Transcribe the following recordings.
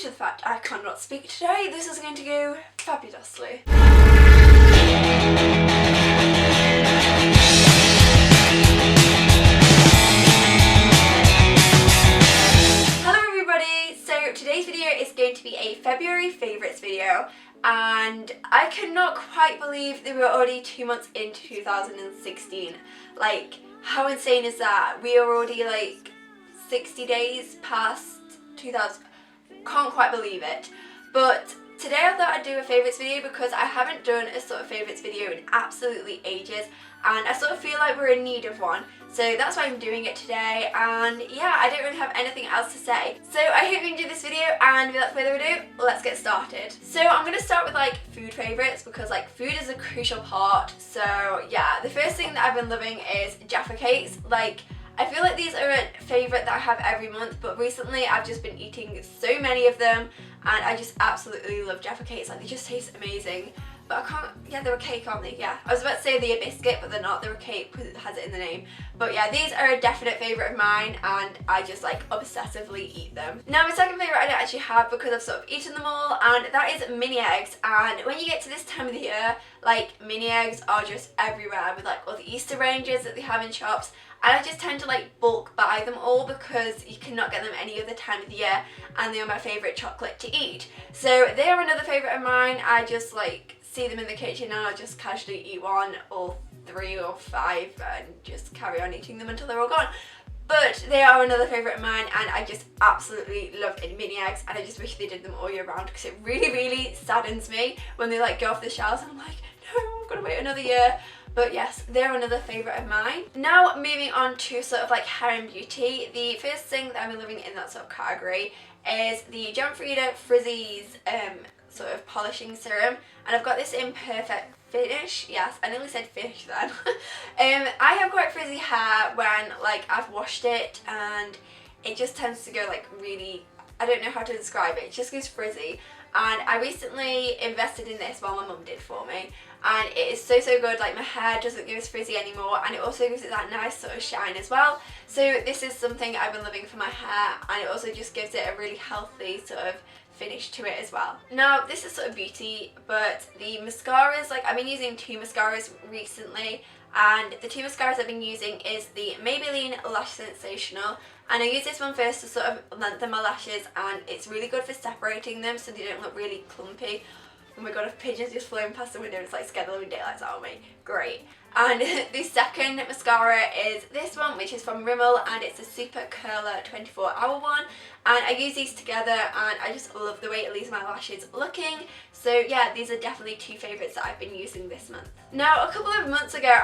to the fact I cannot speak today, this is going to go fabulously. Hello everybody! So today's video is going to be a February favourites video, and I cannot quite believe that we're already 2 months into 2016. Like, how insane is that? We are already like 60 days past 2000. Can't quite believe it. But today I thought I'd do a favourites video because I haven't done a sort of favourites video in absolutely ages, and I sort of feel like we're in need of one. So that's why I'm doing it today, and yeah, I don't really have anything else to say. So I hope you enjoyed this video, and without further ado, let's get started. So I'm going to start with like food favourites because like food is a crucial part. So yeah, the first thing that I've been loving is Jaffa cakes. Like, I feel like these are a favourite that I have every month, but recently I've just been eating so many of them, and I just absolutely love Jaffa cakes. Like, they just taste amazing. But I can't, yeah, they're a cake, aren't they? Yeah, I was about to say they're a biscuit, but they're not. They're a cake because it has it in the name. But yeah, these are a definite favourite of mine, and I just like obsessively eat them. Now my second favourite I don't actually have because I've sort of eaten them all, and that is mini eggs. And when you get to this time of the year, like, mini eggs are just everywhere with like all the Easter ranges that they have in shops. And I just tend to like bulk buy them all because you cannot get them any other time of the year, and they are my favourite chocolate to eat. So they are another favourite of mine. I just like see them in the kitchen and I'll just casually eat one or 3 or 5 and just carry on eating them until they're all gone. But they are another favourite of mine, and I just absolutely love mini eggs, and I just wish they did them all year round because it really saddens me when they like go off the shelves and I'm like, no, I'm gonna wait another year. But yes, they're another favourite of mine. Now moving on to sort of like Harem Beauty, the first thing that I'm living in that sort of category is the John Frieda Frizzies sort of polishing serum, and I've got this in perfect finish. Yes, I nearly said fish then. I have quite frizzy hair when like I've washed it, and it just tends to go like really, I don't know how to describe it, it just goes frizzy. And I recently invested in this, well, my mum did for me, and it is so good. Like, my hair doesn't go as frizzy anymore, and it also gives it that nice sort of shine as well. So this is something I've been loving for my hair, and it also just gives it a really healthy sort of finish to it as well. Now this is sort of beauty, but the mascaras, like, I've been using 2 mascaras recently, and the 2 mascaras I've been using is the Maybelline Lash Sensational, and I use this one first to sort of lengthen my lashes, and it's really good for separating them so they don't look really clumpy. Oh my god, if pigeons just flown past the window, it's like scared the living daylights out of me. Great. And the second mascara is this one, which is from Rimmel, and it's a Super Curler 24-hour one. And I use these together, and I just love the way it leaves my lashes looking. So yeah, these are definitely 2 favourites that I've been using this month. Now, a couple of months ago,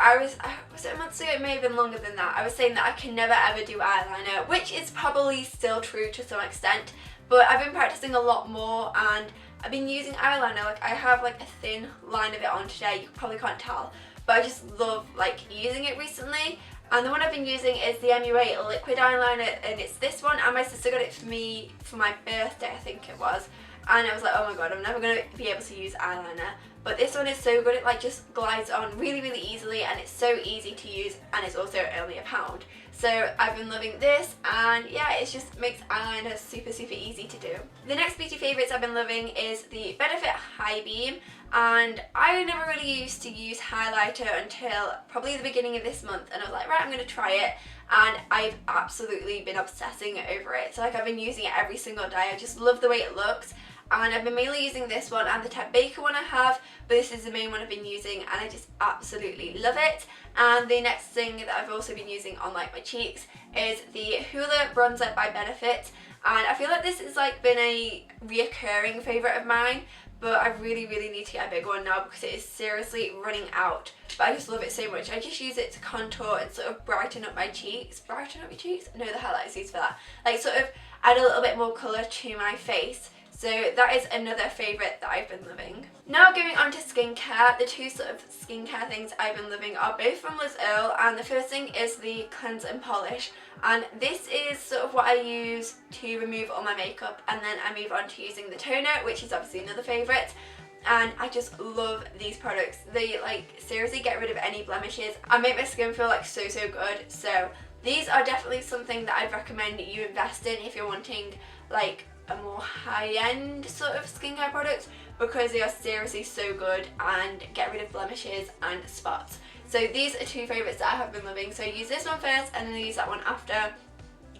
was it a month ago? It may have been longer than that. I was saying that I can never ever do eyeliner, which is probably still true to some extent. But I've been practicing a lot more, and I've been using eyeliner. Like, I have like a thin line of it on today. You probably can't tell, but I just love like using it recently. And the one I've been using is the MUA liquid eyeliner, and it's this one, and my sister got it for me for my birthday, I think it was. And I was like, oh my god, I'm never going to be able to use eyeliner. But this one is so good, it like just glides on really easily, and it's so easy to use, and it's also only £1. So I've been loving this, and yeah, it just makes eyeliner super easy to do. The next beauty favourites I've been loving is the Benefit High Beam, and I never really used to use highlighter until probably the beginning of this month, and I was like, right, I'm going to try it, and I've absolutely been obsessing over it. So like, I've been using it every single day. I just love the way it looks. And I've been mainly using this one and the Ted Baker one I have, but this is the main one I've been using, and I just absolutely love it. And the next thing that I've also been using on like my cheeks is the Hoola Bronzer by Benefit, and I feel like this has like been a reoccurring favourite of mine, but I really need to get a big one now because it is seriously running out. But I just love it so much. I just use it to contour and sort of brighten up my cheeks. Brighten up your cheeks? No, the highlight is used for that. Like, sort of add a little bit more colour to my face. So that is another favourite that I've been loving. Now going on to skincare, the 2 sort of skincare things I've been loving are both from Liz Earle, and the first thing is the Cleanse and Polish. And this is sort of what I use to remove all my makeup, and then I move on to using the toner, which is obviously another favourite. And I just love these products. They like seriously get rid of any blemishes and make my skin feel like so good. So these are definitely something that I'd recommend you invest in if you're wanting like a more high-end sort of skincare product because they are seriously so good and get rid of blemishes and spots. So these are two favourites that I have been loving. So I use this one first and then I use that one after.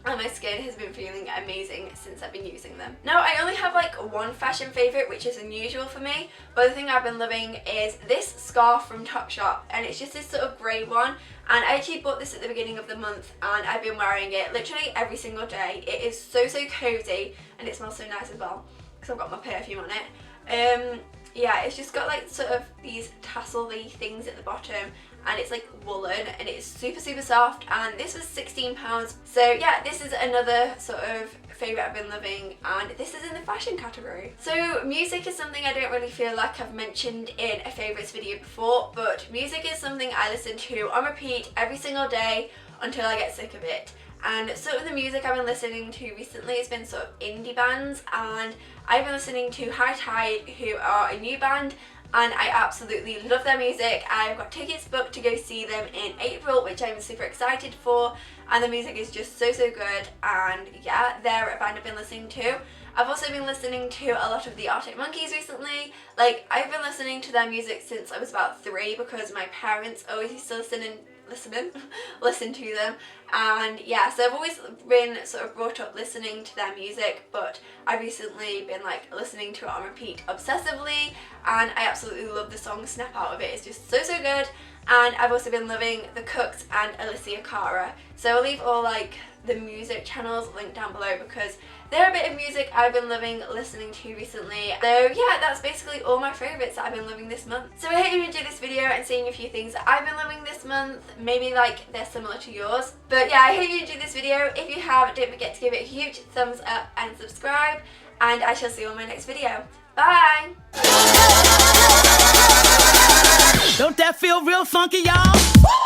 And my skin has been feeling amazing since I've been using them. Now I only have like one fashion favourite, which is unusual for me, but the thing I've been loving is this scarf from Topshop, and it's just this sort of grey one, and I actually bought this at the beginning of the month and I've been wearing it literally every single day. It is so cosy and it smells so nice as well because I've got my perfume on it. Yeah, it's just got like sort of these tassel-y things at the bottom, and it's like woolen and it's super soft, and this was £16. So yeah, this is another sort of favourite I've been loving, and this is in the fashion category. So music is something I don't really feel like I've mentioned in a favourites video before, but music is something I listen to on repeat every single day until I get sick of it. And sort of the music I've been listening to recently has been sort of indie bands, and I've been listening to High Tide, who are a new band, and I absolutely love their music. I've got tickets booked to go see them in April, which I'm super excited for, and the music is just so good, and yeah, they're a band I've been listening to. I've also been listening to a lot of the Arctic Monkeys recently. Like, I've been listening to their music since I was about 3 because my parents always used to listen to them, and yeah, so I've always been sort of brought up listening to their music, but I've recently been like listening to it on repeat obsessively, and I absolutely love the song Snap Out of it. It's just so good. And I've also been loving The Cooks and Alicia Cara, so I'll leave all like the music channels linked down below because they're a bit of music I've been loving listening to recently. So yeah, that's basically all my favourites that I've been loving this month. So I hope you enjoyed this video and seeing a few things that I've been loving this month. Maybe like they're similar to yours. But yeah, I hope you enjoyed this video. If you have, don't forget to give it a huge thumbs up and subscribe. And I shall see you on my next video. Bye! Don't that feel real funky, y'all?